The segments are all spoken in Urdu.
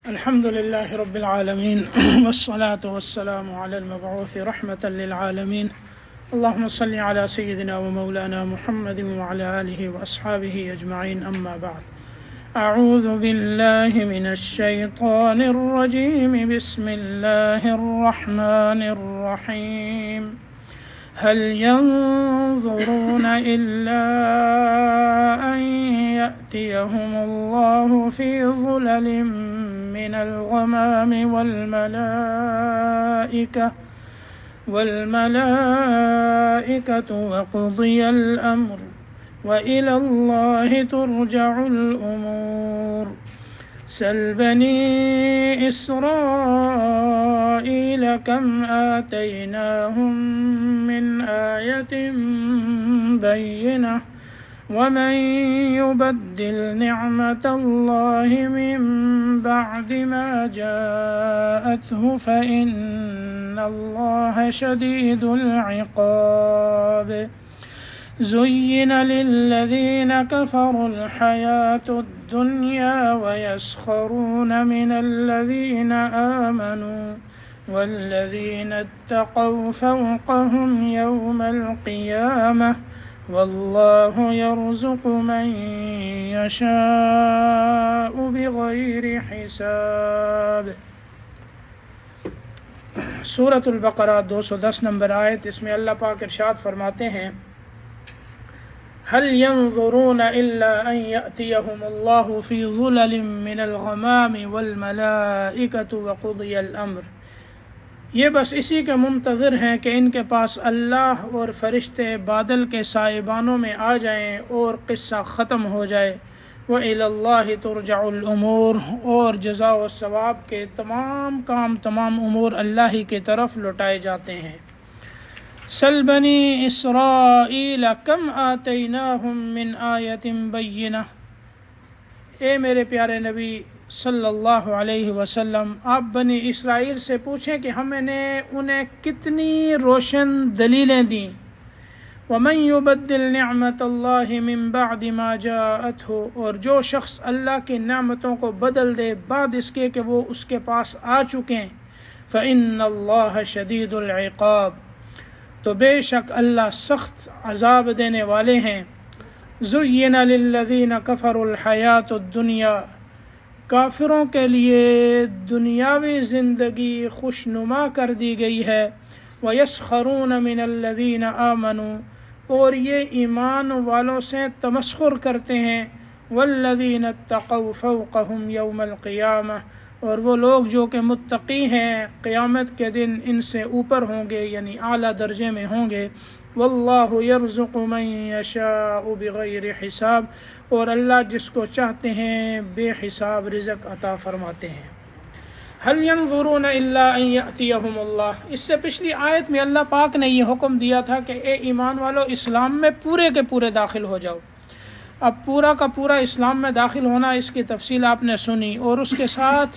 الحمد لله رب العالمين والصلاة والسلام على المبعوث رحمة للعالمين اللهم صل على سيدنا ومولانا محمد وعلى آله وأصحابه أجمعين أما بعد أعوذ بالله من الشيطان الرجيم بسم الله الرحمن الرحيم هل ينظرون إلا أن يأتيهم الله في ظلل من الغمام والملائكة وقضي الأمر وإلى الله ترجع الأمور سل بني إسرائيل كم آتيناهم من آية بينة ومن يبدل نعمة الله من بعد ما جاءته فإن الله شديد العقاب زين للذين كفروا الحياة الدنيا ويسخرون من الذين آمنوا والذين اتقوا فوقهم يوم القيامة والله يرزق من يشاء بغير حساب۔ سورۃ البقرہ 210 نمبر آیت، اس میں اللہ پاک ارشاد فرماتے ہیں هل ينظرون إلا أن يأتيهم الله في ظلل من الغمام والملائكة وقضي الأمر، یہ بس اسی کے منتظر ہیں کہ ان کے پاس اللہ اور فرشتے بادل کے سائبانوں میں آ جائیں اور قصہ ختم ہو جائے۔ وَإِلَى اللَّهِ تُرْجَعُ الْأُمُورُ، اور جزا و ثواب کے تمام کام، تمام امور اللہ ہی کی طرف لوٹائے جاتے ہیں۔ سل بنی اسرائیل کم آتیناہم من آیت بینہ، اے میرے پیارے نبی صلی اللہ علیہ وسلم، آپ بنی اسرائیل سے پوچھیں کہ ہم نے انہیں کتنی روشن دلیلیں دیں۔ وَمَن يُبَدِّلْ نِعْمَةَ اللَّهِ مِن بَعْدِ مَا جَاءَتْهُ، اور جو شخص اللہ کی نعمتوں کو بدل دے بعد اس کے کہ وہ اس کے پاس آ چکیں، فَإِنَّ اللَّهَ شَدِيدُ الْعِقَابِ، تو بے شک اللہ سخت عذاب دینے والے ہیں۔ زُيِّنَ لِلَّذِينَ كَفَرُوا الْحَيَاةُ الدُّنْيَا، کافروں کے لیے دنیاوی زندگی خوشنما کر دی گئی ہے۔ وَيَسْخَرُونَ مِنَ الَّذِينَ آمَنُوا، اور یہ ایمان والوں سے تمسخر کرتے ہیں۔ وَالَّذِينَ اتَّقَوْا فَوْقَهُمْ يَوْمَ الْقِيَامَةِ، اور وہ لوگ جو کہ متقی ہیں قیامت کے دن ان سے اوپر ہوں گے، یعنی اعلیٰ درجے میں ہوں گے۔ واللہ یرزق من یشاء بغیر حساب، اور اللہ جس کو چاہتے ہیں بے حساب رزق عطا فرماتے ہیں۔ هل ينظرون الا ان یأتیہم اللہ، اس سے پچھلی آیت میں اللہ پاک نے یہ حکم دیا تھا کہ اے ایمان والو اسلام میں پورے کے پورے داخل ہو جاؤ۔ اب پورا کا پورا اسلام میں داخل ہونا، اس کی تفصیل آپ نے سنی، اور اس کے ساتھ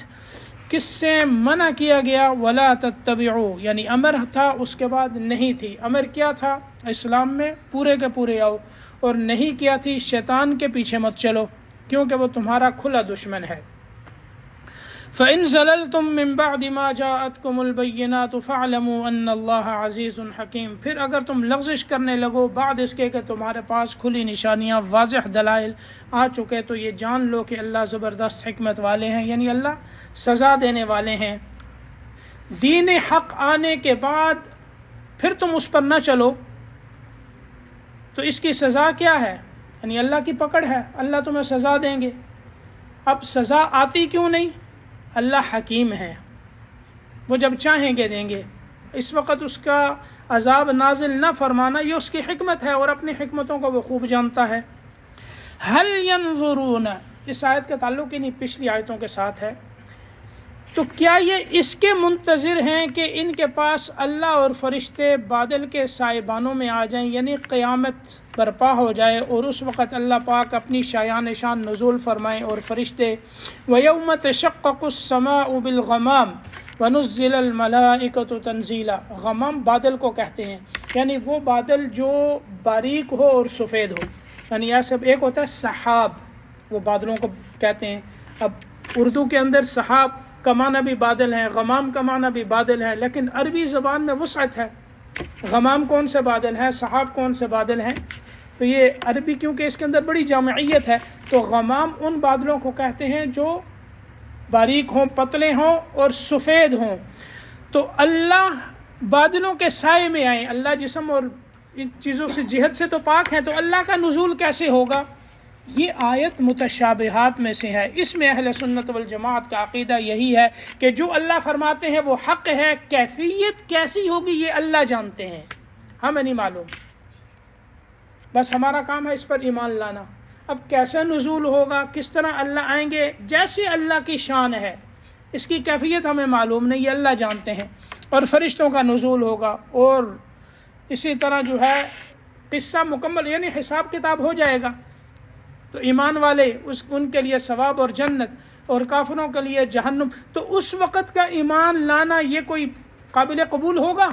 کس سے منع کیا گیا؟ وَلَا تَتَّبِعُوا، یعنی امر تھا، اس کے بعد نہیں تھی۔ امر کیا تھا؟ اسلام میں پورے کے پورے آؤ، اور نہیں کیا تھی شیطان کے پیچھے مت چلو، کیونکہ وہ تمہارا کھلا دشمن ہے۔ فَإِن زَلَلْتُم مِّن بَعْدِ مَا جَاءَتْكُمُ الْبَيِّنَاتُ فَاعْلَمُوا أَنَّ اللَّهَ عَزِيزٌ حَكِيمٌ، پھر اگر تم لغزش کرنے لگو بعد اس کے کہ تمہارے پاس کھلی نشانیاں، واضح دلائل آ چکے، تو یہ جان لو کہ اللہ زبردست حکمت والے ہیں، یعنی اللہ سزا دینے والے ہیں۔ دین حق آنے کے بعد پھر تم اس پر نہ چلو تو اس کی سزا کیا ہے؟ یعنی اللہ کی پکڑ ہے، اللہ تمہیں سزا دیں گے۔ اب سزا آتی کیوں نہیں؟ اللہ حکیم ہے، وہ جب چاہیں گے دیں گے۔ اس وقت اس کا عذاب نازل نہ فرمانا یہ اس کی حکمت ہے، اور اپنی حکمتوں کو وہ خوب جانتا ہے۔ هل ينظرون، اس آیت کا تعلق انہی پچھلی آیتوں کے ساتھ ہے، تو کیا یہ اس کے منتظر ہیں کہ ان کے پاس اللہ اور فرشتے بادل کے سائبانوں میں آ جائیں، یعنی قیامت برپا ہو جائے اور اس وقت اللہ پاک اپنی شایان شان نزول فرمائیں اور فرشتے۔ وَيَوْمَ تَشَقَّقُ السَّمَاءُ بِالْغَمَامِ وَنُزِّلَ الْمَلَائِكَةُ تَنزِيلًا، غمام بادل کو کہتے ہیں، یعنی وہ بادل جو باریک ہو اور سفید ہو، یعنی ایسا ایک ہوتا ہے سحاب، وہ بادلوں کو کہتے ہیں۔ اب اردو کے اندر سحاب کا معنی بھی بادل ہے، غمام کا معنی بھی بادل ہے، لیکن عربی زبان میں وسعت ہے، غمام کون سے بادل ہیں، سحاب کون سے بادل ہیں. تو یہ عربی کیونکہ اس کے اندر بڑی جامعیت ہے، تو غمام ان بادلوں کو کہتے ہیں جو باریک ہوں، پتلے ہوں اور سفید ہوں. تو اللہ بادلوں کے سائے میں آئیں، اللہ جسم اور ان چیزوں سے جہت سے تو پاک ہیں، تو اللہ کا نزول کیسے ہوگا؟ یہ آیت متشابہات میں سے ہے. اس میں اہل سنت والجماعت کا عقیدہ یہی ہے کہ جو اللہ فرماتے ہیں وہ حق ہے، کیفیت کیسی ہوگی یہ اللہ جانتے ہیں، ہمیں نہیں معلوم، بس ہمارا کام ہے اس پر ایمان لانا. اب کیسے نزول ہوگا، کس طرح اللہ آئیں گے، جیسے اللہ کی شان ہے، اس کی کیفیت ہمیں معلوم نہیں، یہ اللہ جانتے ہیں. اور فرشتوں کا نزول ہوگا، اور اسی طرح جو ہے قصہ مکمل، یعنی حساب کتاب ہو جائے گا. تو ایمان والے ان کے لیے ثواب اور جنت، اور کافروں کے لیے جہنم. تو اس وقت کا ایمان لانا یہ کوئی قابل قبول ہوگا؟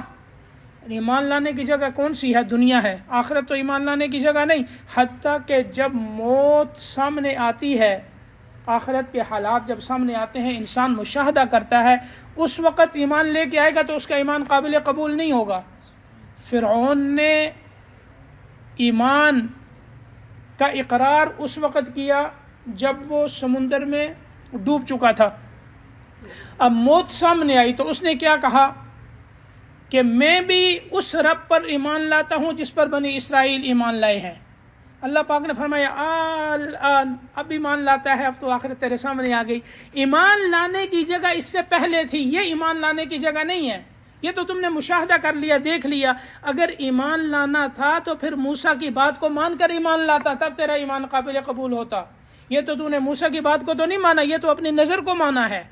ایمان لانے کی جگہ کون سی ہے؟ دنیا ہے. آخرت تو ایمان لانے کی جگہ نہیں. حتیٰ کہ جب موت سامنے آتی ہے، آخرت کے حالات جب سامنے آتے ہیں، انسان مشاہدہ کرتا ہے، اس وقت ایمان لے کے آئے گا تو اس کا ایمان قابل قبول نہیں ہوگا. فرعون نے ایمان کا اقرار اس وقت کیا جب وہ سمندر میں ڈوب چکا تھا. اب موت سامنے آئی تو اس نے کیا کہا کہ میں بھی اس رب پر ایمان لاتا ہوں جس پر بنی اسرائیل ایمان لائے ہیں. اللہ پاک نے فرمایا آن اب ایمان لاتا ہے، اب تو آخرت تیرے سامنے آ گئی. ایمان لانے کی جگہ اس سے پہلے تھی، یہ ایمان لانے کی جگہ نہیں ہے. یہ تو تم نے مشاہدہ کر لیا، دیکھ لیا. اگر ایمان لانا تھا تو پھر موسیٰ کی بات کو مان کر ایمان لاتا، تب تیرا ایمان قابل قبول ہوتا. یہ تو نے موسیٰ کی بات کو تو نہیں مانا، یہ تو اپنی نظر کو مانا ہے.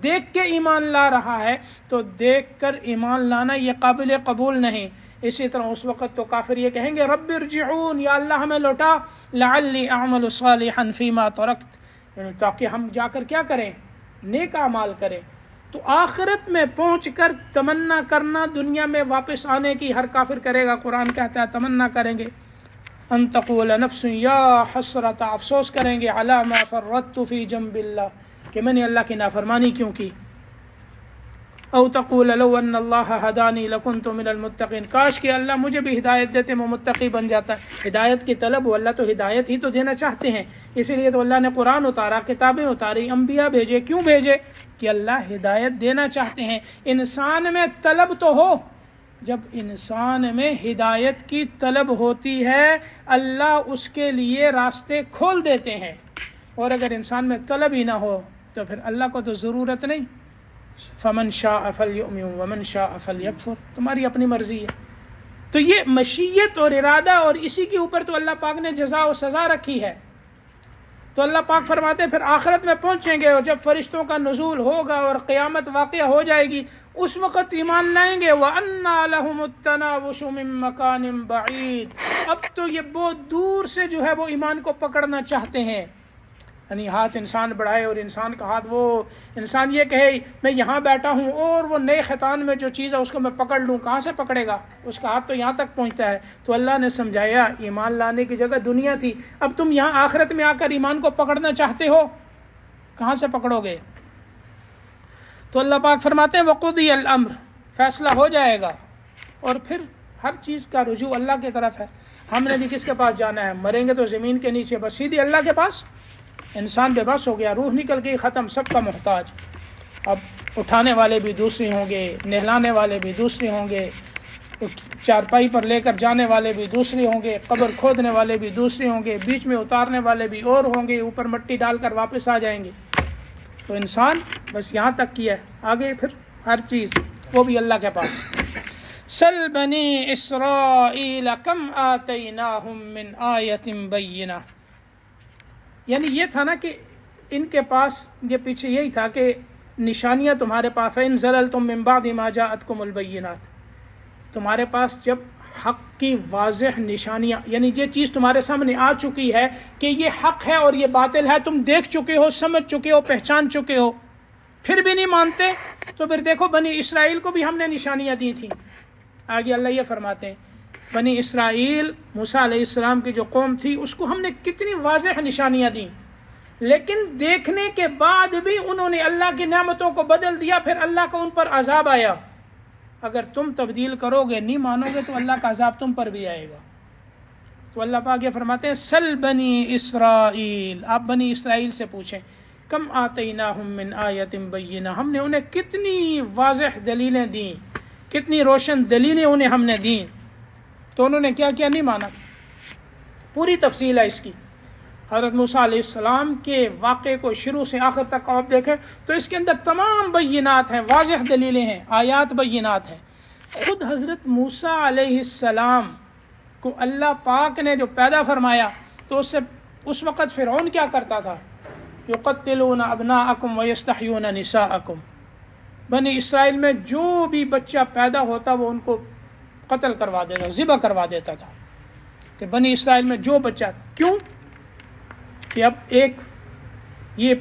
دیکھ کے ایمان لا رہا ہے، تو دیکھ کر ایمان لانا یہ قابل قبول نہیں. اسی طرح اس وقت تو کافر یہ کہیں گے رب ارجعون، یا اللہ ہمیں لوٹا، لعلی اعمل صالحا فیما ترکت، یعنی تاکہ ہم جا کر کیا کریں، نیک اعمال کریں. تو آخرت میں پہنچ کر تمنا کرنا دنیا میں واپس آنے کی ہر کافر کرے گا. قرآن کہتا ہے تمنا کریں گے، ان تقول نفس یا حسرت، افسوس کریں گے، علی ما فرطت فی جنب اللہ، کہ میں نے اللہ کی نافرمانی کیوں کی. او تقول لو ان اللہ ہدانی لکنت من المتقین، کاش کہ اللہ مجھے بھی ہدایت دیتے میں متقی بن جاتا. ہدایت کی طلب ہو، اللہ تو ہدایت ہی تو دینا چاہتے ہیں، اسی لیے تو اللہ نے قرآن اتارا، کتابیں اتاری، انبیاء بھیجے. کیوں بھیجے؟ کہ اللہ ہدایت دینا چاہتے ہیں. انسان میں طلب تو ہو، جب انسان میں ہدایت کی طلب ہوتی ہے اللہ اس کے لیے راستے کھول دیتے ہیں. اور اگر انسان میں طلب ہی نہ ہو تو پھر اللہ کو تو ضرورت نہیں. فمن شاء فلیؤمن ومن شاء فلیکفر، تمہاری اپنی مرضی ہے. تو یہ مشیت اور ارادہ، اور اسی کے اوپر تو اللہ پاک نے جزا و سزا رکھی ہے. تو اللہ پاک فرماتے ہیں پھر آخرت میں پہنچیں گے، اور جب فرشتوں کا نزول ہوگا اور قیامت واقع ہو جائے گی، اس وقت ایمان لائیں گے. وَأَنَّا لَهُمُ التَّنَاوُشُ مِن مَّكَانٍ بَعِيدٍ، اب تو یہ بہت دور سے جو ہے وہ ایمان کو پکڑنا چاہتے ہیں. یعنی ہاتھ انسان بڑھائے اور انسان کا ہاتھ، وہ انسان یہ کہے میں یہاں بیٹھا ہوں اور وہ نئے خطان میں جو چیز ہے اس کو میں پکڑ لوں، کہاں سے پکڑے گا؟ اس کا ہاتھ تو یہاں تک پہنچتا ہے. تو اللہ نے سمجھایا ایمان لانے کی جگہ دنیا تھی، اب تم یہاں آخرت میں آ کر ایمان کو پکڑنا چاہتے ہو، کہاں سے پکڑو گے؟ تو اللہ پاک فرماتے ہیں وقضی الامر، فیصلہ ہو جائے گا، اور پھر ہر چیز کا رجوع اللہ کی طرف ہے. ہم نے بھی کس کے پاس جانا ہے؟ مریں گے تو زمین کے نیچے، بس سیدھی اللہ کے پاس. انسان بے بس ہو گیا، روح نکل گئی، ختم، سب کا محتاج. اب اٹھانے والے بھی دوسرے ہوں گے، نہلانے والے بھی دوسرے ہوں گے، چارپائی پر لے کر جانے والے بھی دوسرے ہوں گے، قبر کھودنے والے بھی دوسرے ہوں گے، بیچ میں اتارنے والے بھی اور ہوں گے، اوپر مٹی ڈال کر واپس آ جائیں گے. تو انسان بس یہاں تک کیا ہے، آگے پھر ہر چیز وہ بھی اللہ کے پاس. سل بنی اسرائیل کم آتیناہم من آیت بینہ، یعنی یہ تھا نا کہ ان کے پاس یہ پیچھے یہی تھا کہ نشانیاں تمہارے پاس، فَإِن زَلَلْتُم مِّن بَعْدِ مَا جَاءَتْكُمُ الْبَيِّنَاتُ، تمہارے پاس جب حق کی واضح نشانیاں، یعنی یہ چیز تمہارے سامنے آ چکی ہے کہ یہ حق ہے اور یہ باطل ہے، تم دیکھ چکے ہو، سمجھ چکے ہو، پہچان چکے ہو، پھر بھی نہیں مانتے، تو پھر دیکھو بنی اسرائیل کو بھی ہم نے نشانیاں دی تھیں. آگے اللہ یہ فرماتے ہیں بنی اسرائیل، موسیٰ علیہ السلام کی جو قوم تھی، اس کو ہم نے کتنی واضح نشانیاں دیں، لیکن دیکھنے کے بعد بھی انہوں نے اللہ کی نعمتوں کو بدل دیا، پھر اللہ کا ان پر عذاب آیا۔ اگر تم تبدیل کرو گے، نہیں مانو گے، تو اللہ کا عذاب تم پر بھی آئے گا۔ تو اللہ پاک یہ فرماتے ہیں سل بنی اسرائیل، آپ بنی اسرائیل سے پوچھیں، کم آتیناہم من آیت بینہ، ہم نے انہیں کتنی واضح دلیلیں دیں، کتنی روشن دلیلیں انہیں ہم نے دیں، تو انہوں نے کیا کیا؟ نہیں مانا۔ پوری تفصیل ہے اس کی۔ حضرت موسیٰ علیہ السلام کے واقعے کو شروع سے آخر تک آپ دیکھیں تو اس کے اندر تمام بینات ہیں، واضح دلیلیں ہیں، آیات بینات ہیں۔ خود حضرت موسیٰ علیہ السلام کو اللہ پاک نے جو پیدا فرمایا تو اس وقت فرعون کیا کرتا تھا؟ یقتلون ابناءکم ویستحیون نساءکم، بنی اسرائیل میں جو بھی بچہ پیدا ہوتا وہ ان کو قتل کروا دیتا، ذبح کروا دیتا تھا، کہ بنی اسرائیل میں جو بچہ، کیوں کہ اب ایک یہ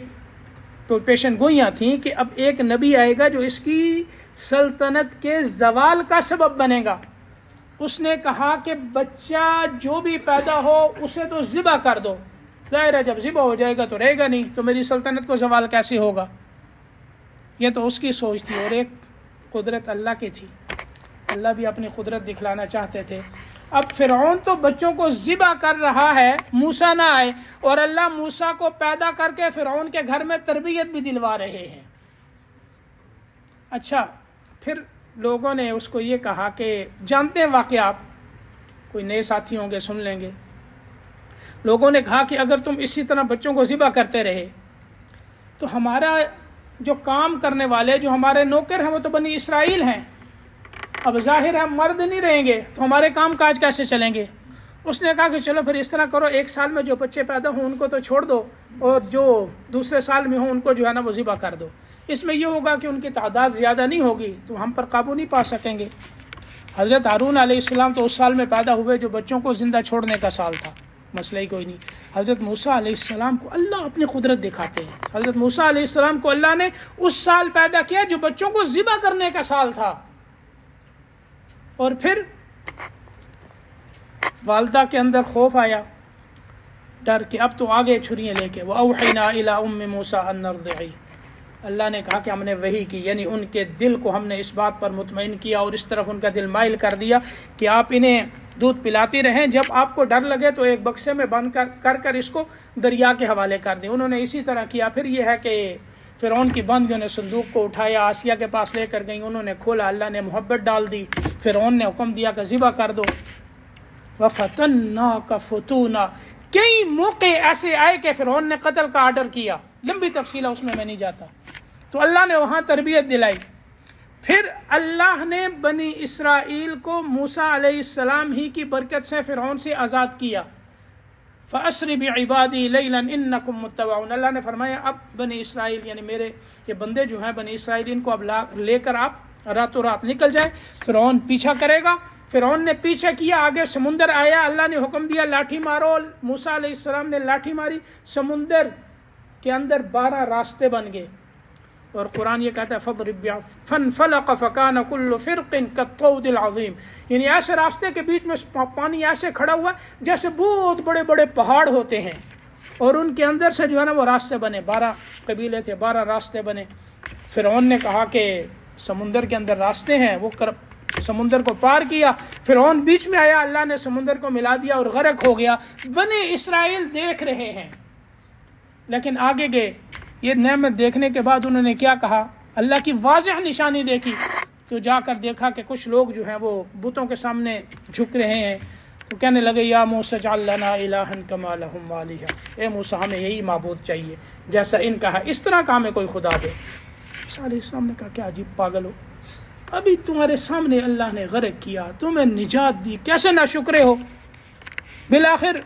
پیشن گوئیاں تھیں کہ اب ایک نبی آئے گا جو اس کی سلطنت کے زوال کا سبب بنے گا۔ اس نے کہا کہ بچہ جو بھی پیدا ہو اسے تو ذبح کر دو، ظاہر ہے جب ذبح ہو جائے گا تو رہے گا نہیں، تو میری سلطنت کو زوال کیسے ہوگا؟ یہ تو اس کی سوچ تھی، اور ایک قدرت اللہ کی تھی، اللہ بھی اپنی قدرت دکھلانا چاہتے تھے۔ اب فرعون تو بچوں کو ذبح کر رہا ہے، موسیٰ نہ آئے، اور اللہ موسیٰ کو پیدا کر کے فرعون کے گھر میں تربیت بھی دلوا رہے ہیں۔ اچھا، پھر لوگوں نے اس کو یہ کہا کہ جانتے ہیں واقعہ، آپ کوئی نئے ساتھی ہوں گے سن لیں گے، لوگوں نے کہا کہ اگر تم اسی طرح بچوں کو ذبح کرتے رہے تو ہمارا جو کام کرنے والے، جو ہمارے نوکر ہیں، وہ تو بنی اسرائیل ہیں، اب ظاہر ہے ہم مرد نہیں رہیں گے تو ہمارے کام کاج کیسے چلیں گے؟ اس نے کہا کہ چلو پھر اس طرح کرو، ایک سال میں جو بچے پیدا ہوں ان کو تو چھوڑ دو، اور جو دوسرے سال میں ہوں ان کو جو ہے نا وہ ذبح کر دو۔ اس میں یہ ہوگا کہ ان کی تعداد زیادہ نہیں ہوگی تو ہم پر قابو نہیں پا سکیں گے۔ حضرت ہارون علیہ السلام تو اس سال میں پیدا ہوئے جو بچوں کو زندہ چھوڑنے کا سال تھا، مسئلہ ہی کوئی نہیں۔ حضرت موسیٰ علیہ السلام کو اللہ اپنی قدرت دکھاتے ہیں، حضرت موسیٰ علیہ السلام کو اللہ نے اس سال پیدا کیا جو بچوں کو ذبح کرنے کا سال تھا، اور پھر والدہ کے اندر خوف آیا، ڈر کہ اب تو آگے چھریاں لے کے، وَأَوْحَيْنَا إِلَىٰ أُمِّ مُوسَىٰ أَنْ أَرْضِعِيهِ، اللہ نے کہا کہ ہم نے وحی کی، یعنی ان کے دل کو ہم نے اس بات پر مطمئن کیا اور اس طرف ان کا دل مائل کر دیا کہ آپ انہیں دودھ پلاتی رہیں، جب آپ کو ڈر لگے تو ایک بکسے میں بند کر اس کو دریا کے حوالے کر دیں۔ انہوں نے اسی طرح کیا۔ پھر یہ ہے کہ فرعون کی بندیوں نے صندوق کو اٹھایا، آسیہ کے پاس لے کر گئیں، انہوں نے کھولا، اللہ نے محبت ڈال دی، فرعون نے حکم دیا کہ ذبح کر دو۔ وَفَتَنَّاكَ فُتُونًا، کئی موقع ایسے آئے کہ فرعون نے قتل کا آرڈر کیا، لمبی تفصیل ہے اس میں نہیں جاتا، تو اللہ نے وہاں تربیت دلائی۔ پھر اللہ نے بنی اسرائیل کو موسیٰ علیہ السلام ہی کی برکت سے فرعون سے آزاد کیا۔ فَأَسْرِ بِعِبَادِي لَيْلًا إِنَّكُمْ مُتَّبَعُونَ، اللہ نے فرمایا اب بنی اسرائیل یعنی میرے یہ بندے جو ہیں بنی اسرائیل، ان کو اب لے کر آپ راتوں رات نکل جائیں۔ فرعون پیچھا کرے گا، فرعون نے پیچھا کیا، آگے سمندر آیا، اللہ نے حکم دیا لاٹھی مارو، موسیٰ علیہ السلام نے لاٹھی ماری، سمندر کے اندر 12 راستے بن گئے، اور قرآن یہ کہتا ہے فَضْرِبْ فَانْفَلَقَ فَكَانَ كُلُّ فِرْقٍ كَالطَّوْدِ الْعَظِيمِ، یعنی ایسے راستے کے بیچ میں پانی ایسے کھڑا ہوا جیسے بہت بڑے بڑے پہاڑ ہوتے ہیں، اور ان کے اندر سے جو ہے نا وہ راستے بنے، 12 قبیلے تھے، 12 راستے بنے۔ فرعون نے کہا کہ سمندر کے اندر راستے ہیں، وہ سمندر کو پار کیا، فرعون بیچ میں آیا، اللہ نے سمندر کو ملا دیا اور غرق ہو گیا۔ بنی اسرائیل دیکھ رہے ہیں، لیکن آگے گئے، یہ نعمت دیکھنے کے بعد انہوں نے کیا کہا؟ اللہ کی واضح نشانی دیکھی تو جا کر دیکھا کہ کچھ لوگ جو ہیں وہ بتوں کے سامنے جھک رہے ہیں، تو کہنے لگے یا موسیٰ اجعل لنا الہا کما لہم آلہہ، اے موسیٰ ہمیں یہی معبود چاہیے جیسا ان کا ہے، اس طرح کا ہمیں کوئی خدا دے۔ موسیٰ علیہ السلام نے کہا کیا عجیب پاگل ہو، ابھی تمہارے سامنے اللہ نے غرق کیا، تمہیں نجات دی، کیسے ناشکرے ہو۔ بالآخر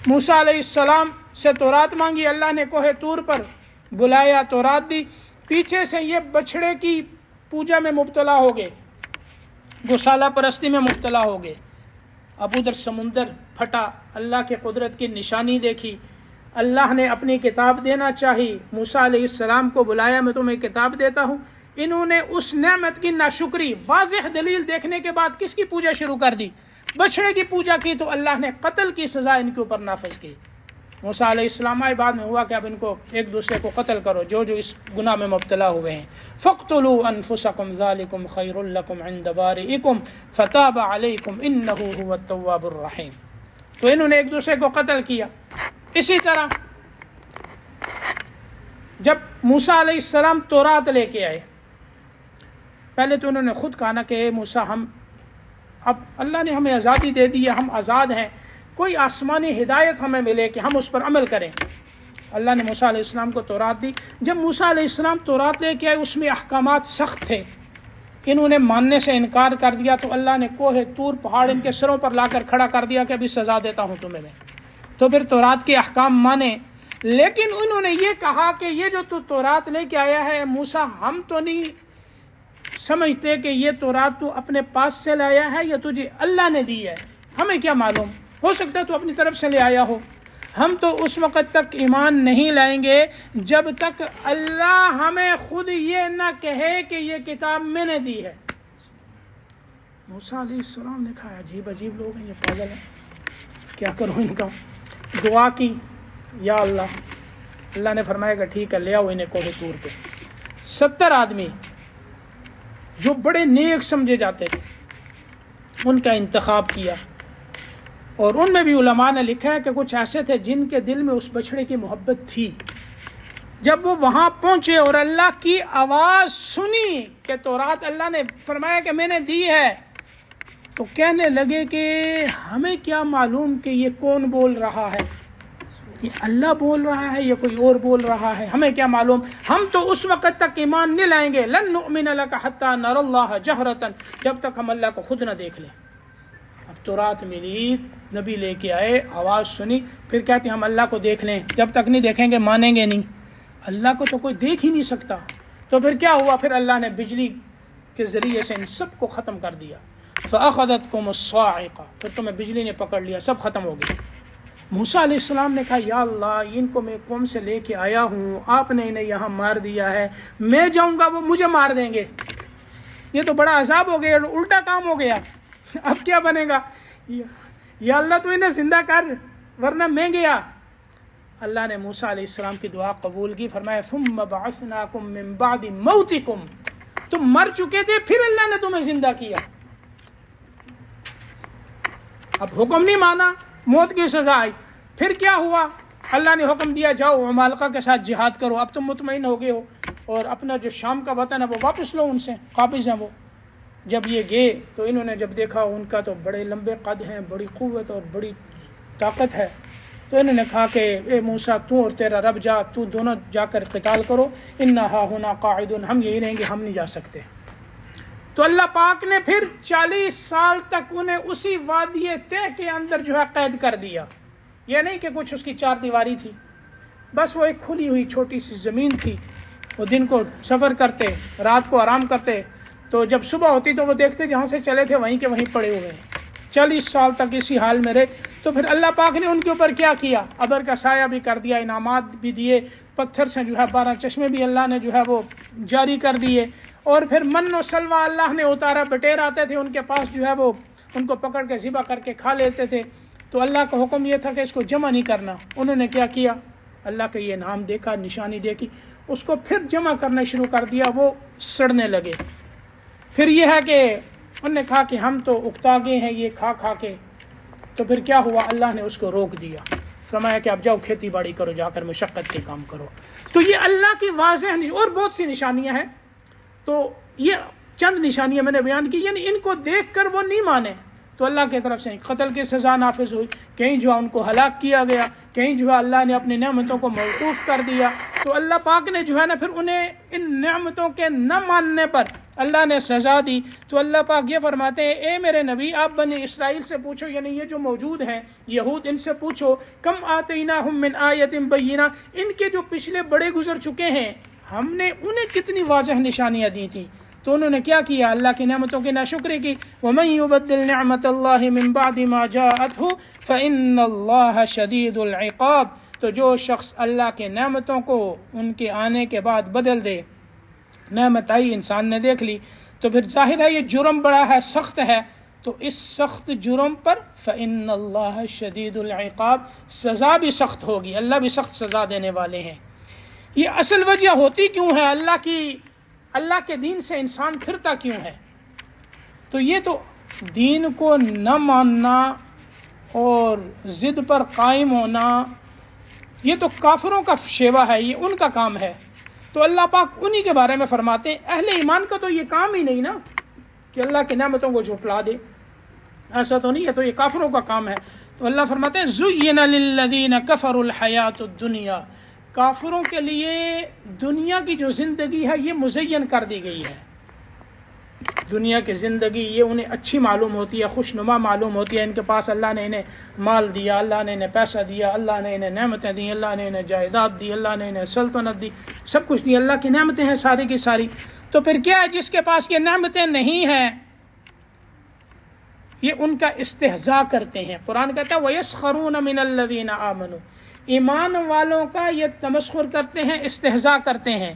موسیٰ علیہ السلام سے تورات مانگی، اللہ نے کوہ طور پر بلایا، تورات دی۔ پیچھے سے یہ بچھڑے کی پوجا میں مبتلا ہو گئے، گوشالہ پرستی میں مبتلا ہو گئے۔ اب ادھر سمندر پھٹا، اللہ کے قدرت کی نشانی دیکھی، اللہ نے اپنی کتاب دینا چاہی، موسیٰ علیہ السلام کو بلایا میں تمہیں کتاب دیتا ہوں۔ انہوں نے اس نعمت کی ناشکری، واضح دلیل دیکھنے کے بعد کس کی پوجا شروع کر دی؟ بچھڑے کی پوجا کی، تو اللہ نے قتل کی سزا ان کے اوپر نافذ کی۔ موسیٰ علیہ السلام آئے، بعد میں ہوا کہ اب ان کو ایک دوسرے کو قتل کرو جو اس گناہ میں مبتلا ہوئے ہیں. فاقتلوا انفسکم ذالکم خیر لکم عند بارئکم فتاب علیکم انہ هو التواب الرحیم. تو انہوں نے ایک دوسرے کو قتل کیا. اسی طرح جب موسیٰ علیہ السلام تورات لے کے آئے، پہلے تو انہوں نے خود کہا نا کہ اے موسیٰ، ہم اب اللہ نے ہمیں آزادی دے دی ہے، ہم آزاد ہیں، کوئی آسمانی ہدایت ہمیں ملے کہ ہم اس پر عمل کریں. اللہ نے موسیٰ علیہ السلام کو تورات دی. جب موسیٰ علیہ السلام تورات لے کے آئے اس میں احکامات سخت تھے، انہوں نے ماننے سے انکار کر دیا تو اللہ نے کوہ طور پہاڑ ان کے سروں پر لا کر کھڑا کر دیا کہ ابھی سزا دیتا ہوں تمہیں میں. تو پھر تورات کے احکام مانے، لیکن انہوں نے یہ کہا کہ یہ جو تو تورات لے کے آیا ہے موسیٰ، ہم تو نہیں سمجھتے کہ یہ تورات تو اپنے پاس سے لایا ہے یا تجھے اللہ نے دی ہے، ہمیں کیا معلوم، ہو سکتا ہے تو اپنی طرف سے لے آیا ہو. ہم تو اس وقت تک ایمان نہیں لائیں گے جب تک اللہ ہمیں خود یہ نہ کہے کہ یہ کتاب میں نے دی ہے. موسیٰ علیہ السلام نے کہا عجیب عجیب لوگ ہیں، یہ پاگل ہیں، کیا کروں ان کا. دعا کی، یا اللہ. اللہ نے فرمایا کہ ٹھیک ہے، لے آؤ انہیں کوہ طور پہ. 70 آدمی جو بڑے نیک سمجھے جاتے تھے ان کا انتخاب کیا، اور ان میں بھی علماء نے لکھا ہے کہ کچھ ایسے تھے جن کے دل میں اس بچڑے کی محبت تھی. جب وہ وہاں پہنچے اور اللہ کی آواز سنی کہ تورات اللہ نے فرمایا کہ میں نے دی ہے، تو کہنے لگے کہ ہمیں کیا معلوم کہ یہ کون بول رہا ہے، یہ اللہ بول رہا ہے یا کوئی اور بول رہا ہے، ہمیں کیا معلوم، ہم تو اس وقت تک ایمان نہیں لائیں گے. لن نؤمن لک حتی نر اللہ جہرۃ، جب تک ہم اللہ کو خود نہ دیکھ لیں. اب تورات ملی، نبی لے کے آئے، آواز سنی، پھر کہتے ہیں ہم اللہ کو دیکھ لیں. جب تک نہیں دیکھیں گے مانیں گے نہیں. اللہ کو تو کوئی دیکھ ہی نہیں سکتا. تو پھر کیا ہوا، پھر اللہ نے بجلی کے ذریعے سے ان سب کو ختم کر دیا. فأخذتكم الصاعقہ، پھر تمہیں بجلی نے پکڑ لیا، سب ختم ہو گئے. موسیٰ علیہ السلام نے کہا یا اللہ، ان کو میں قوم سے لے کے آیا ہوں، آپ نے انہیں یہاں مار دیا ہے، میں جاؤں گا وہ مجھے مار دیں گے، یہ تو بڑا عذاب ہو گیا، الٹا کام ہو گیا، اب کیا بنے گا. یا اللہ تو انہیں زندہ کر ورنہ میں گیا. اللہ نے موسیٰ علیہ السلام کی دعا قبول کی. فرمایا ثم بعثناکم من بعد موتکم، تم مر چکے تھے پھر اللہ نے تمہیں زندہ کیا. اب حکم نہیں مانا، موت کی سزا آئی. پھر کیا ہوا، اللہ نے حکم دیا جاؤ عمالقہ کے ساتھ جہاد کرو. اب تم مطمئن ہو گئے ہو، اور اپنا جو شام کا وطن ہے وہ واپس لو، ان سے قابض ہیں وہ. جب یہ گئے تو انہوں نے جب دیکھا ان کا تو بڑے لمبے قد ہیں، بڑی قوت اور بڑی طاقت ہے، تو انہوں نے کہا کہ اے موسیٰ، تو اور تیرا رب جا، تو دونوں جا کر قتال کرو. انا ہاہنا قاعدون، ہم یہی رہیں گے، ہم نہیں جا سکتے. تو اللہ پاک نے پھر 40 سال تک انہیں اسی وادی طے کے اندر جو ہے قید کر دیا. یہ نہیں کہ کچھ اس کی 4 دیواری تھی، بس وہ ایک کھلی ہوئی چھوٹی سی زمین تھی. وہ دن کو سفر کرتے، رات کو آرام کرتے، تو جب صبح ہوتی تو وہ دیکھتے جہاں سے چلے تھے وہیں کے وہیں پڑے ہوئے ہیں. 40 سال تک اسی حال میں رہے. تو پھر اللہ پاک نے ان کے اوپر کیا کیا، ابر کا سایہ بھی کر دیا، انعامات بھی دیے، پتھر سے جو ہے 12 چشمے بھی اللہ نے جو ہے وہ جاری کر دیے، اور پھر من و سلوہ اللہ نے اتارا. بٹیر آتے تھے ان کے پاس، جو ہے وہ ان کو پکڑ کے ذبح کر کے کھا لیتے تھے. تو اللہ کا حکم یہ تھا کہ اس کو جمع نہیں کرنا. انہوں نے کیا کیا، اللہ کا یہ نام دیکھا، نشانی دیکھی، اس کو پھر جمع کرنا شروع کر دیا. وہ سڑنے لگے. پھر یہ ہے کہ انہوں نے کہا کہ ہم تو اکتا گئے ہیں یہ کھا کھا کے. تو پھر کیا ہوا، اللہ نے اس کو روک دیا. فرمایا کہ اب جاؤ کھیتی باڑی کرو، جا کر مشقت کے کام کرو. تو یہ اللہ کی واضح اور بہت سی نشانیاں ہیں. تو یہ چند نشانیاں میں نے بیان کی، یعنی ان کو دیکھ کر وہ نہیں مانے تو اللہ کی طرف سے قتل کی سزا نافذ ہوئی. کہیں جو ہے ان کو ہلاک کیا گیا، کہیں جو ہے اللہ نے اپنی نعمتوں کو موقوف کر دیا. تو اللہ پاک نے جو ہے نا پھر انہیں ان نعمتوں کے نہ ماننے پر اللہ نے سزا دی. تو اللہ پاک یہ فرماتے ہیں اے میرے نبی، آپ بنی اسرائیل سے پوچھو، یعنی یہ جو موجود ہیں یہود، ان سے پوچھو کم آتیناہم من آیت بینہ، ان کے جو پچھلے بڑے گزر چکے ہیں ہم نے انہیں کتنی واضح نشانیاں دی تھیں. تو انہوں نے کیا کیا، اللہ کی نعمتوں کی ناشکری کی. وَمَن يُبَدِّلْ نِعْمَةَ اللَّهِ مِن بَعْدِ مَا جَاءَتْهُ فَإِنَّ اللَّهَ شَدِيدُ الْعِقَابِ، تو جو شخص اللہ کے نعمتوں کو ان کے آنے کے بعد بدل دے، نعمت آئی انسان نے دیکھ لی، تو پھر ظاہر ہے یہ جرم بڑا ہے، سخت ہے، تو اس سخت جرم پر فإن اللہ شدید العقاب، سزا بھی سخت ہوگی، اللہ بھی سخت سزا دینے والے ہیں۔ یہ اصل وجہ ہوتی کیوں ہے اللہ کے دین سے انسان پھرتا کیوں ہے؟ تو یہ تو دین کو نہ ماننا اور ضد پر قائم ہونا، یہ تو کافروں کا شیوا ہے، یہ ان کا کام ہے۔ تو اللہ پاک انہی کے بارے میں فرماتے ہیں اہل ایمان کا تو یہ کام ہی نہیں نا کہ اللہ کی نعمتوں کو جھٹلا دے، ایسا تو نہیں ہے، تو یہ کافروں کا کام ہے۔ تو اللہ فرماتے ہیں زُيِّنَ لِلَّذِينَ كَفَرُوا الْحَيَاةُ الدُّنْيَا، کافروں کے لیے دنیا کی جو زندگی ہے یہ مزین کر دی گئی ہے۔ دنیا کی زندگی یہ انہیں اچھی معلوم ہوتی ہے، خوشنما معلوم ہوتی ہے، ان کے پاس اللہ نے انہیں مال دیا، اللہ نے انہیں پیسہ دیا، اللہ نے انہیں نعمتیں دی، اللہ نے انہیں جائیداد دی، اللہ نے انہیں سلطنت دی، سب کچھ دی، اللہ کی نعمتیں ہیں ساری کی ساری۔ تو پھر کیا ہے جس کے پاس یہ نعمتیں نہیں ہیں یہ ان کا استہزاء کرتے ہیں۔ قرآن کہتا ہے وَيَسْخَرُونَ مِنَ الَّذِينَ آمَنُوا، ایمان والوں کا یہ تمسخر کرتے ہیں، استہزاء کرتے ہیں۔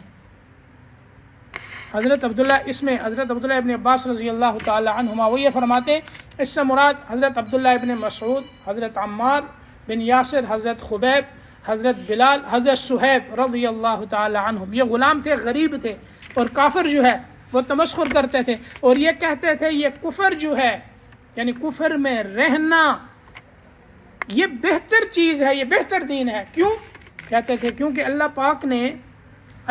حضرت عبداللہ ابن عباس رضی اللہ تعالی عنہما وہ یہ فرماتے ہیں اس سے مراد حضرت عبداللہ ابن مسعود، حضرت عمار بن یاسر، حضرت خبیب، حضرت بلال، حضرت صہیب رضی اللہ تعالی عنہم، یہ غلام تھے، غریب تھے، اور کافر جو ہے وہ تمسخر کرتے تھے اور یہ کہتے تھے یہ کفر جو ہے، یعنی کفر میں رہنا یہ بہتر چیز ہے، یہ بہتر دین ہے۔ کیوں کہتے تھے؟ کیونکہ اللہ پاک نے،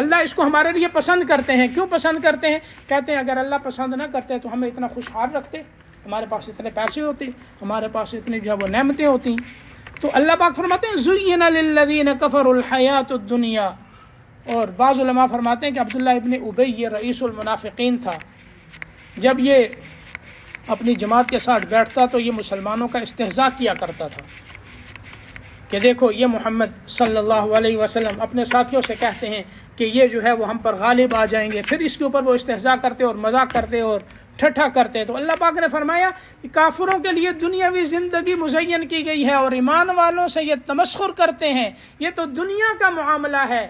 اللہ اس کو ہمارے لیے پسند کرتے ہیں۔ کیوں پسند کرتے ہیں؟ کہتے ہیں اگر اللہ پسند نہ کرتے تو ہمیں اتنا خوشحال رکھتے، ہمارے پاس اتنے پیسے ہوتے، ہمارے پاس اتنی جو ہے وہ نعمتیں ہوتی۔ تو اللہ پاک فرماتے ہیں زُيِّنَ لِلَّذِينَ كَفَرُوا الْحَيَاةُ الدُّنْيَا، اور بعض علماء فرماتے ہیں کہ عبداللہ ابن ابی یہ رئیس المنافقین تھا، جب یہ اپنی جماعت کے ساتھ بیٹھتا تو یہ مسلمانوں کا استہزاء کیا کرتا تھا کہ دیکھو یہ محمد صلی اللہ علیہ وسلم اپنے ساتھیوں سے کہتے ہیں کہ یہ جو ہے وہ ہم پر غالب آ جائیں گے، پھر اس کے اوپر وہ استہزاء کرتے اور مذاق کرتے اور ٹھٹھا کرتے۔ تو اللہ پاک نے فرمایا کہ کافروں کے لیے دنیاوی زندگی مزین کی گئی ہے اور ایمان والوں سے یہ تمسخر کرتے ہیں، یہ تو دنیا کا معاملہ ہے۔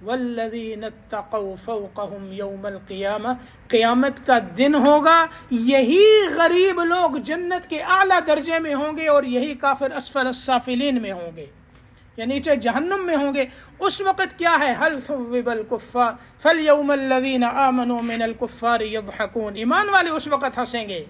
والذین اتقوا فوقهم یوم القیامہ، قیامت کا دن ہوگا، یہی غریب لوگ جنت کے اعلیٰ درجے میں ہوں گے اور یہی کافر اسفل السافلین میں ہوں گے، یا نیچے جہنم میں ہوں گے۔ اس وقت کیا ہے؟ هل ثوب الکفار فالیوم الذین آمنوا من الکفار یضحکون، ایمان والے اس وقت ہنسیں گے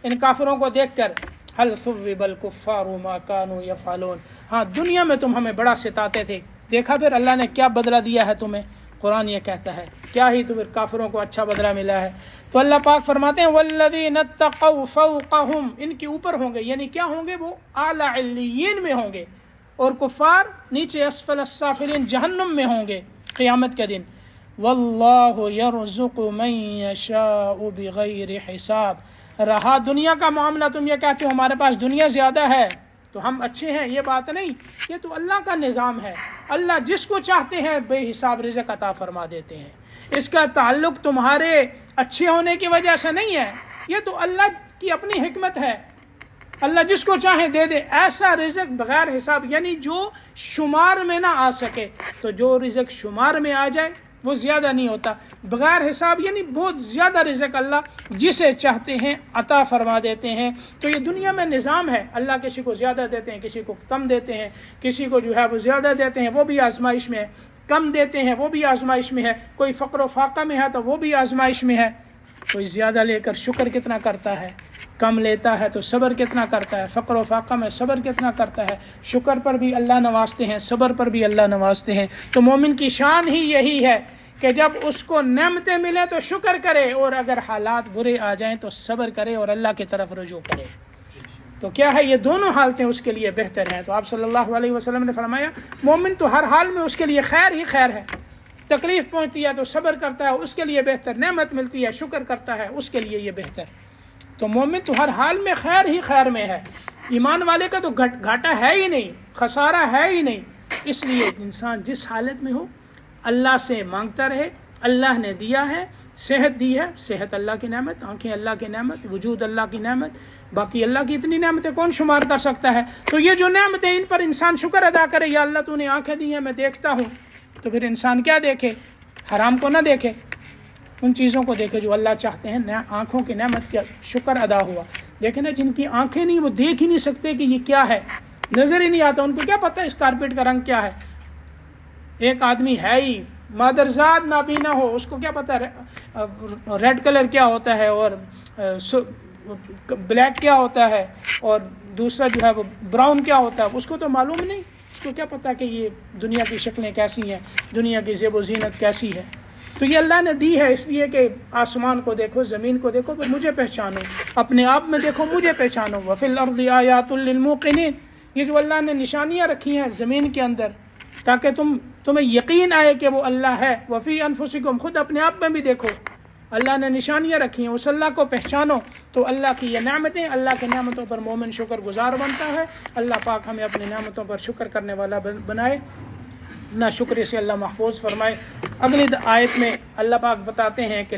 ان کافروں کو دیکھ کر۔ هل ثوب الکفار ما كانوا يفعلون، ہاں دنیا میں تم ہمیں بڑا ستاتے تھے، دیکھا پھر اللہ نے کیا بدلہ دیا ہے تمہیں۔ قرآن یہ کہتا ہے کیا ہی تو پھر کافروں کو اچھا بدلہ ملا ہے۔ تو اللہ پاک فرماتے ہیں والذین اتقوا فوقہم، ان کے اوپر ہوں گے، یعنی کیا ہوں گے؟ وہ اعلیٰ علیین میں ہوں گے، اور کفار نیچے اسفل السافلین جہنم میں ہوں گے قیامت کے دن۔ واللہ یرزق من یشاء بغیر حساب، رہا دنیا کا معاملہ، تم یہ کہتے ہو ہمارے پاس دنیا زیادہ ہے تو ہم اچھے ہیں، یہ بات نہیں، یہ تو اللہ کا نظام ہے۔ اللہ جس کو چاہتے ہیں بے حساب رزق عطا فرما دیتے ہیں، اس کا تعلق تمہارے اچھے ہونے کی وجہ سے نہیں ہے، یہ تو اللہ کی اپنی حکمت ہے۔ اللہ جس کو چاہے دے دے ایسا رزق بغیر حساب، یعنی جو شمار میں نہ آ سکے، تو جو رزق شمار میں آ جائے وہ زیادہ نہیں ہوتا، بغیر حساب یعنی بہت زیادہ رزق اللہ جسے چاہتے ہیں عطا فرما دیتے ہیں۔ تو یہ دنیا میں نظام ہے، اللہ کسی کو زیادہ دیتے ہیں، کسی کو کم دیتے ہیں، کسی کو جو ہے وہ زیادہ دیتے ہیں، وہ بھی آزمائش میں ہے، کم دیتے ہیں وہ بھی آزمائش میں ہے، کوئی فقر و فاقہ میں ہے تو وہ بھی آزمائش میں ہے۔ کوئی زیادہ لے کر شکر کتنا کرتا ہے، کم لیتا ہے تو صبر کتنا کرتا ہے، فقر و فاقہ میں صبر کتنا کرتا ہے، شکر پر بھی اللہ نوازتے ہیں، صبر پر بھی اللہ نوازتے ہیں۔ تو مومن کی شان ہی یہی ہے کہ جب اس کو نعمتیں ملیں تو شکر کرے، اور اگر حالات برے آ جائیں تو صبر کرے اور اللہ کی طرف رجوع کرے۔ تو کیا ہے؟ یہ دونوں حالتیں اس کے لیے بہتر ہیں۔ تو آپ صلی اللہ علیہ وسلم نے فرمایا مومن تو ہر حال میں اس کے لیے خیر ہی خیر ہے، تکلیف پہنچتی ہے تو صبر کرتا ہے، اس کے لیے بہتر، نعمت ملتی ہے شکر کرتا ہے، اس کے لیے یہ بہتر۔ تو مومن تو ہر حال میں خیر ہی خیر میں ہے، ایمان والے کا تو گھاٹا ہے ہی نہیں، خسارہ ہے ہی نہیں۔ اس لیے انسان جس حالت میں ہو اللہ سے مانگتا رہے۔ اللہ نے دیا ہے، صحت دی ہے، صحت اللہ کی نعمت، آنکھیں اللہ کی نعمت، وجود اللہ کی نعمت، باقی اللہ کی اتنی نعمتیں کون شمار کر سکتا ہے؟ تو یہ جو نعمتیں ان پر انسان شکر ادا کرے، یا اللہ تو نے آنکھیں دی ہیں میں دیکھتا ہوں، تو پھر انسان کیا دیکھے؟ حرام کو نہ دیکھے، ان چیزوں کو دیکھے جو اللہ چاہتے ہیں، آنکھوں کی نعمت کا شکر ادا ہوا۔ دیکھیں نا جن کی آنکھیں نہیں، وہ دیکھ ہی نہیں سکتے کہ یہ کیا ہے، نظر ہی نہیں آتا، ان کو کیا پتہ اس کارپیٹ کا رنگ کیا ہے۔ ایک آدمی ہے ہی مادرزاد نابینا ہو، اس کو کیا پتہ ریڈ کلر کیا ہوتا ہے اور بلیک کیا ہوتا ہے اور دوسرا جو ہے وہ براؤن کیا ہوتا ہے، اس کو تو معلوم نہیں، اس کو کیا پتہ کہ یہ دنیا کی شکلیں کیسی ہیں، دنیا کی زیب و زینت کیسی ہے۔ تو یہ اللہ نے دی ہے اس لیے کہ آسمان کو دیکھو، زمین کو دیکھو تو مجھے پہچانو، اپنے آپ میں دیکھو مجھے پہچانو۔ وَفِي الْأَرْضِ آیَاتٌ لِّلْمُوقِنِينَ، یہ جو اللہ نے نشانیاں رکھی ہیں زمین کے اندر تاکہ تمہیں یقین آئے کہ وہ اللہ ہے۔ وَفِي أَنفُسِكُمْ، خود اپنے آپ میں بھی دیکھو، اللہ نے نشانیاں رکھی ہیں، اس اللہ کو پہچانو تو اللہ کی یہ نعمتیں، اللہ کی نعمتوں پر مومن شکر گزار بنتا ہے۔ اللہ پاک ہمیں اپنی نعمتوں پر شکر کرنے والا بنائے، نہ شکر سے اللہ محفوظ فرمائے۔ اگلی آیت میں اللہ پاک بتاتے ہیں کہ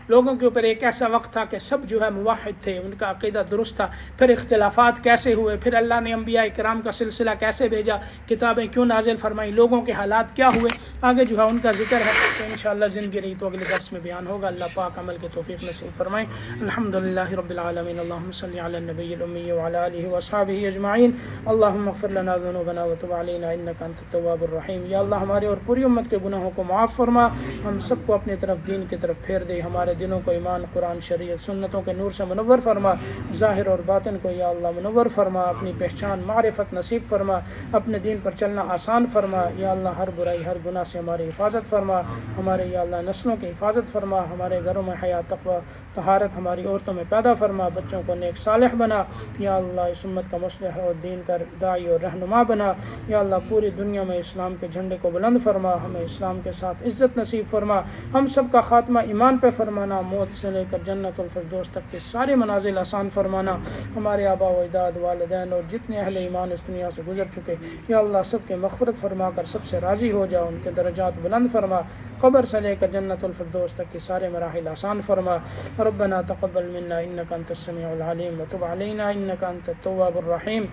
لوگوں کے اوپر ایک ایسا وقت تھا کہ سب جو ہے موحد تھے، ان کا عقیدہ درست تھا، پھر اختلافات کیسے ہوئے، پھر اللہ نے انبیاء کرام کا سلسلہ کیسے بھیجا، کتابیں کیوں نازل فرمائی، لوگوں کے حالات کیا ہوئے، آگے جو ہے ان کا ذکر ہے۔ تو انشاءاللہ زندگی رہی تو اگلے درس میں بیان ہوگا۔ اللہ پاک عمل کے توفیق نصیب فرمائیں۔ الحمدللہ رب العالمین، اللہم صلی علی النبی الامی وعلی آلہ واصحابہ اجمعین، اللہم اغفر لنا ذنوبنا وتب علینا انک انت التواب الرحیم۔ یا اللہ ہمارے اور پوری امت کے گناہوں کو معاف فرما، ہم سب کو اپنی طرف دین کی طرف پھیر دے، ہمارے دلوں کو ایمان، قرآن، شریعت، سنتوں کے نور سے منور فرما، ظاہر اور باطن کو یا اللہ منور فرما، اپنی پہچان معرفت نصیب فرما، اپنے دین پر چلنا آسان فرما، یا اللہ ہر برائی ہر گناہ سے ہماری حفاظت فرما، ہمارے یا اللہ نسلوں کی حفاظت فرما، ہمارے گھروں میں حیا تقوی طہارت ہماری عورتوں میں پیدا فرما، بچوں کو نیک صالح بنا، یا اللہ اس امت کا مصلح اور دین کا داعی اور رہنما بنا، یا اللہ پوری دنیا میں اسلام کے جھنڈے کو بلند فرما، ہمیں اسلام کے ساتھ عزت نصیب فرما، ہم سب کا خاتمہ ایمان پہ فرمانا، موت سے لے کر جنت الفردوس تک کے سارے منازل آسان فرمانا، ہمارے آبا و اجداد، والدین اور جتنے اہل ایمان اس دنیا سے گزر چکے، یا اللہ سب کے مغفرت فرما کر سب سے راضی ہو جا، ان کے درجات بلند فرما، قبر سے لے کر جنت الفردوس تک کے سارے مراحل آسان فرما۔ ربنا تقبل منا انک انت السمیع العلیم وتب علینا انک انت التواب الرحیم۔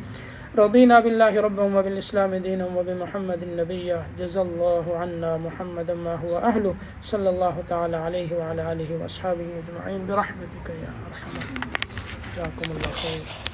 رضینا باللہ ربا وبالاسلام دینا وبمحمد نبیا، جزا اللہ عنا محمدا ما هو اہلہ، صلی اللہ تعالی علیہ وعلی آلہ واصحابہ اجمعین برحمتک یا ارحم الراحمین۔ جزاکم اللہ خیر۔